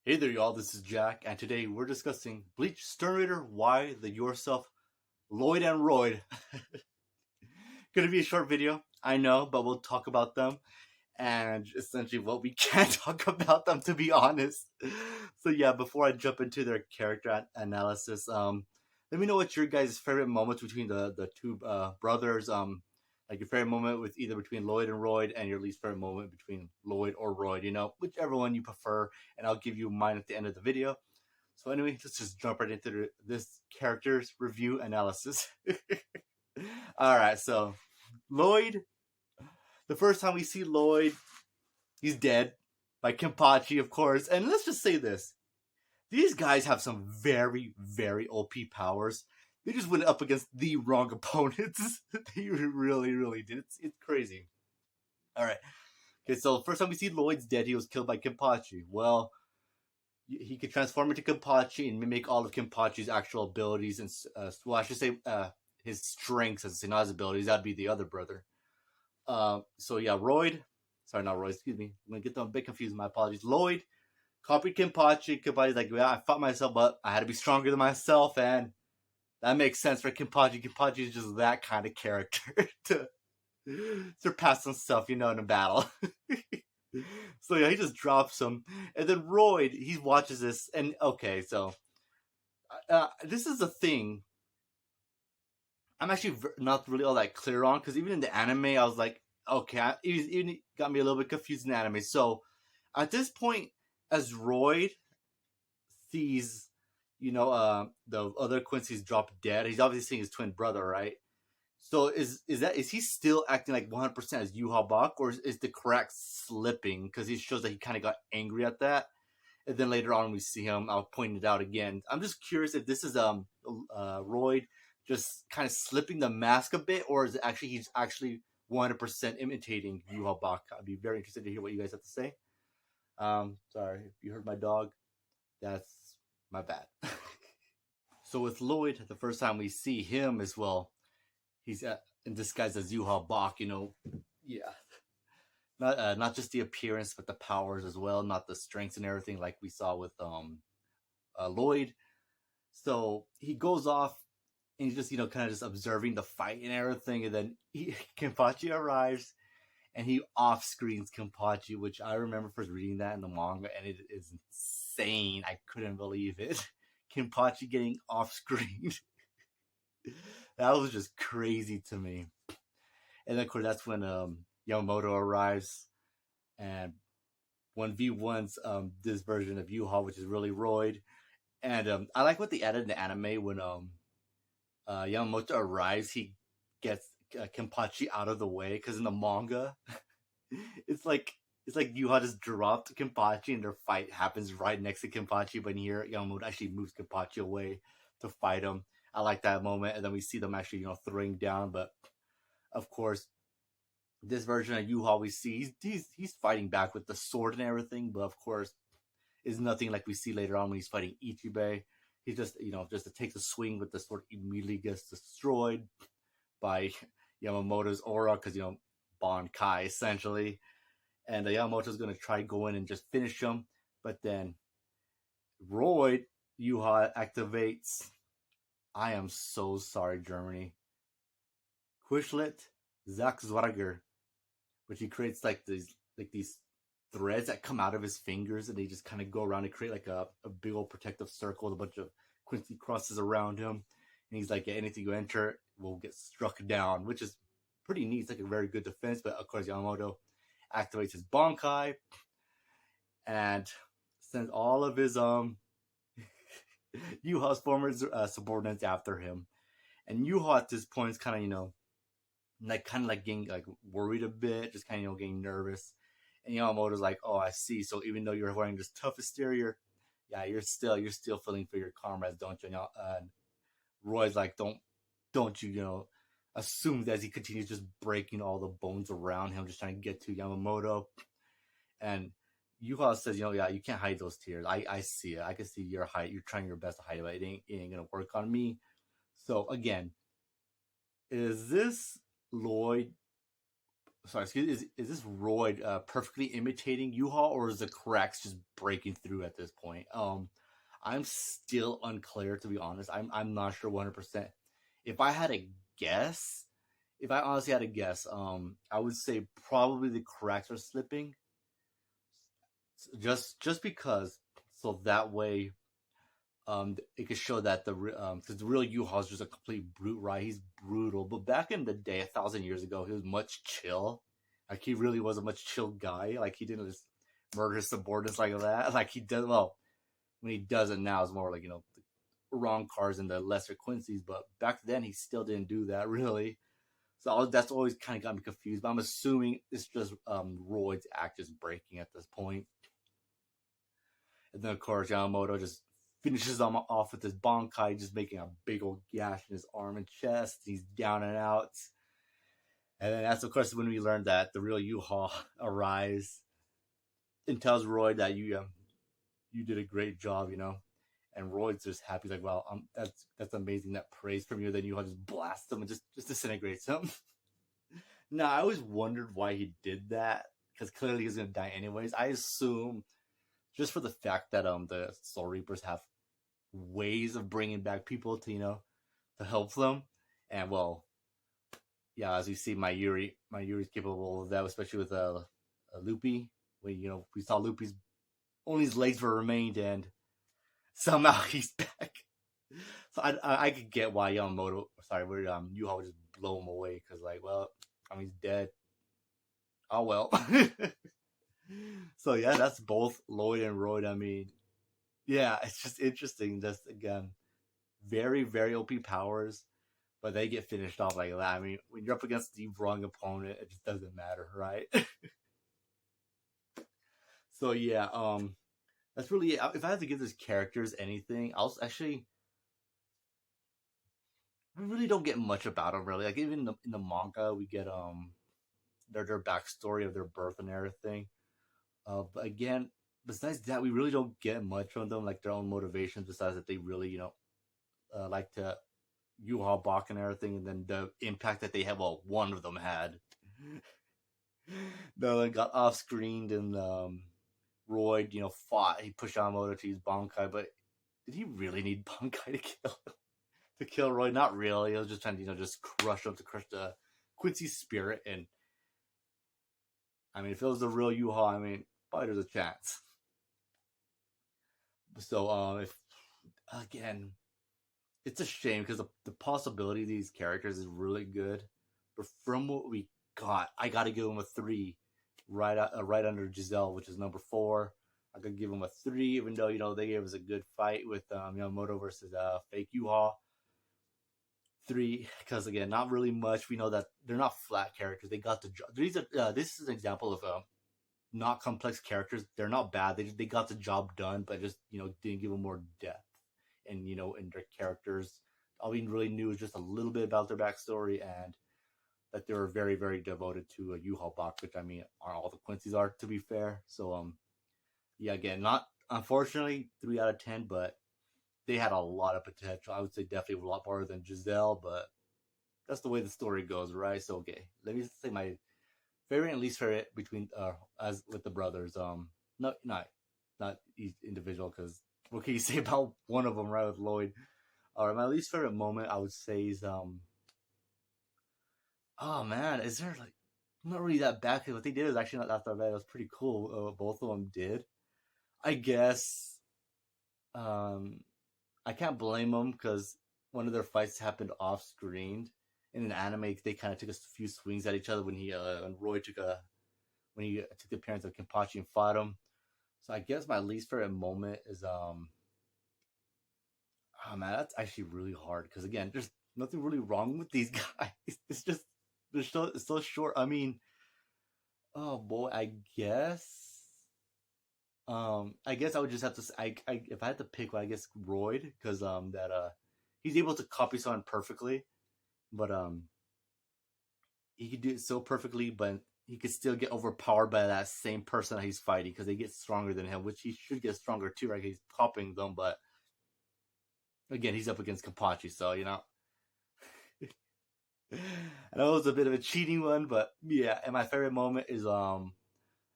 Hey there, y'all. This is Jack, and today we're discussing Bleach, Sternritter, why the yourself, Lloyd and Royd. Gonna be a short video, I know, but we'll talk about them and essentially what we can talk about them, to be honest. So yeah, before I jump into their character analysis, let me know what your guys' favorite moments between the two brothers. Like your favorite moment with either between Lloyd and Royd, and your least favorite moment between Lloyd or Royd. You know, whichever one you prefer, and I'll give you mine at the end of the video. So anyway, let's just jump right into this character's review analysis. All right, so Lloyd. The first time we see Lloyd, he's dead by Kenpachi, of course. And let's just say this: these guys have some very, very OP powers. They just went up against the wrong opponents. They really, really did. It's crazy. All right. Okay, so first time we see Lloyd's dead, he was killed by Kenpachi. Well, he could transform into Kenpachi and mimic all of Kenpachi's actual abilities, and well, I should say his strengths, as not his abilities. That'd be the other brother. So yeah, Royd. Sorry, not Royd. Excuse me. I'm gonna get them a bit confused. My apologies. Lloyd copied Kenpachi. Kenpachi's like, yeah, I fought myself, but I had to be stronger than myself, and that makes sense for Kenpachi. Kenpachi is just that kind of character to surpass himself, in a battle. So yeah, he just drops him, and then Royd, he watches this, and okay, so this is a thing I'm actually not really all that clear on, because even in the anime, I was like, okay, it even got me a little bit confused in the anime. So at this point, as Royd sees, the other Quincy's dropped dead, he's obviously seeing his twin brother, right? So is he still acting like 100% as Yuha Bak, or is the correct slipping? Because he shows that he kind of got angry at that, and then later on we see him. I'll point it out again. I'm just curious if this is Royd just kind of slipping the mask a bit, or is it actually he's actually 100% imitating Yuha Bak? I'd be very interested to hear what you guys have to say. Sorry if you heard my dog. That's my bad. So with Lloyd, the first time we see him as well, he's in disguise as Yuha Bak. Yeah, not just the appearance, but the powers as well, not the strengths and everything like we saw with Lloyd. So he goes off and he's just kind of just observing the fight and everything, and then Kenpachi arrives and he off screens Kenpachi, which I remember first reading that in the manga, and it is insane. I couldn't believe it. Kenpachi getting off screen. That was just crazy to me. And then, of course, that's when Yamamoto arrives and 1v1's this version of Yuha, which is really Royd. And I like what they added in the anime when Yamamoto arrives, he gets Kenpachi out of the way, because in the manga, it's like Yuha just dropped Kenpachi and their fight happens right next to Kenpachi, but here Yamamoto actually moves Kenpachi away to fight him. I like that moment, and then we see them actually throwing down, but of course this version of Yuha we see he's fighting back with the sword and everything, but of course is nothing like we see later on when he's fighting Ichibei. He just just takes a swing with the sword, immediately gets destroyed by Yamamoto's aura, because Bankai essentially, and Yamamoto's gonna try go in and just finish him, but then Royd Yuha activates. I am so sorry, Germany. Quishlet Zachzwarger, which he creates like these threads that come out of his fingers, and they just kind of go around and create like a big old protective circle with a bunch of Quincy crosses around him. And he's like, yeah, anything you enter will get struck down, which is pretty neat. It's like a very good defense. But of course, Yamamoto activates his Bankai and sends all of his Yuha's former subordinates after him. And Yuha at this point is kind of like getting like worried a bit, just kind of getting nervous. And Yamamoto's like, oh, I see. So even though you're wearing this tough exterior, yeah, you're still feeling for your comrades, don't you? And Roy's like, don't you assume that as he continues just breaking all the bones around him, just trying to get to Yamamoto. And Yuha says, yeah, you can't hide those tears. I see it. I can see you're trying your best to hide it, but it ain't gonna work on me. So again, is this Lloyd Sorry, excuse me, is this Royd perfectly imitating U-Haul, or is the cracks just breaking through at this point? I'm still unclear, to be honest. I'm not sure 100%. If I had a guess, if I honestly had a guess, I would say probably the cracks are slipping, just because, so that way, it could show that because the real U-Haul is just a complete brute, right? He's brutal, but back in the day, 1,000 years ago, he was much chill. Like he really was a much chill guy. Like he didn't just murder his subordinates like that. Like he does. Well, when he does it now, it's more like the wrong cars and the lesser Quincy's. But back then, he still didn't do that really. So that's always kind of got me confused. But I'm assuming it's just Royd's act just breaking at this point. And then of course Yamamoto just finishes him off with his Bankai, just making a big old gash in his arm and chest. He's down and out. And then that's of course when we learned that the real U-Haul arrives and tells Royd that you did a great job. And Royd's just happy, like, well, that's amazing, that praise from you. Then U-Haul just blasts him and just disintegrates him. Now I always wondered why he did that, because clearly he's gonna die anyways. I assume just for the fact that the Soul Reapers have ways of bringing back people to help them, and well, yeah, as you see, my Yuri's capable of that, especially with Loopy. When we saw Loopy's only his legs were remained, and somehow he's back. So I could get why Yamamoto, sorry, where U-Haul would just blow him away, because like, well, I mean, he's dead. Oh well. So yeah, that's both Lloyd and Royd. I mean, yeah, it's just interesting. Just again, very very OP powers, but they get finished off like that. I mean, when you're up against the wrong opponent, it just doesn't matter, right? So yeah, that's really it. If I had to give these characters anything, I'll actually. We really don't get much about them, really. Like even in the manga, we get their backstory of their birth and everything. But again, besides that, we really don't get much from them, like their own motivations. Besides that, they really, like to U-Haul Bach and everything, and then the impact that they have. Well, one of them had. No one got off screened, and Royd, fought. He pushed Yamamoto to use Bankai, but did he really need Bankai to kill Royd? Not really. He was just trying to, just crush him, to crush the Quincy spirit. And I mean, if it was the real U-Haul, I mean, probably there's a chance. So, if again, it's a shame because the possibility of these characters is really good, but from what we got, I got to give him a 3, right under Giselle, which is number 4. I could give him a 3, even though they gave us a good fight with Yamamoto versus fake U-Haul. 3, because again, not really much. We know that they're not flat characters. They got the job. This is an example of not complex characters. They're not bad. They got the job done, but just didn't give them more depth and in their characters. All we really knew was just a little bit about their backstory, and that they were very very devoted to a U-Haul Bach, which I mean all the Quincy's are, to be fair. So yeah, again, not unfortunately 3 out of 10, but they had a lot of potential. I would say definitely a lot more than Giselle, but that's the way the story goes, right? So okay, let me say my favorite and least favorite between as with the brothers. Not each individual, because what can you say about one of them, right? With Lloyd. All right, my least favorite moment I would say is oh man, is there like not really that bad, because what they did is actually not that bad. It was pretty cool. Both of them did, I guess. I can't blame them, because one of their fights happened off screen. In an anime, they kind of took a few swings at each other when Roy when he took the appearance of Kenpachi and fought him. So I guess my least favorite moment is oh man, that's actually really hard, because again, there's nothing really wrong with these guys. It's just it's so short. I mean, oh boy, I guess I would just have to. If I had to pick one, I guess Royd, because he's able to copy someone perfectly, but he could do it so perfectly, but he could still get overpowered by that same person that he's fighting, because they get stronger than him, which he should get stronger too, right? He's copying them, but again, he's up against Kapachi, so I know it was a bit of a cheating one, but yeah. And my favorite moment is I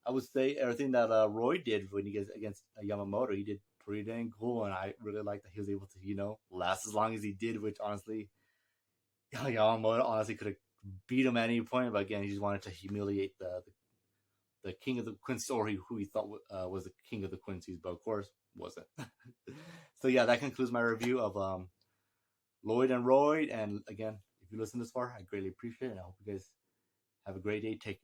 would say everything that Roy did when he gets against Yamamoto. He did pretty dang cool, and I really like that he was able to last as long as he did. Which honestly, Yamamoto honestly could have beat him at any point, but again, he just wanted to humiliate the king of the Quincy's, or who he thought was the king of the Quincy's, but of course wasn't. So yeah, that concludes my review of Lloyd and Roy. And again, if you listen this far, I greatly appreciate it. And I hope you guys have a great day. Take care.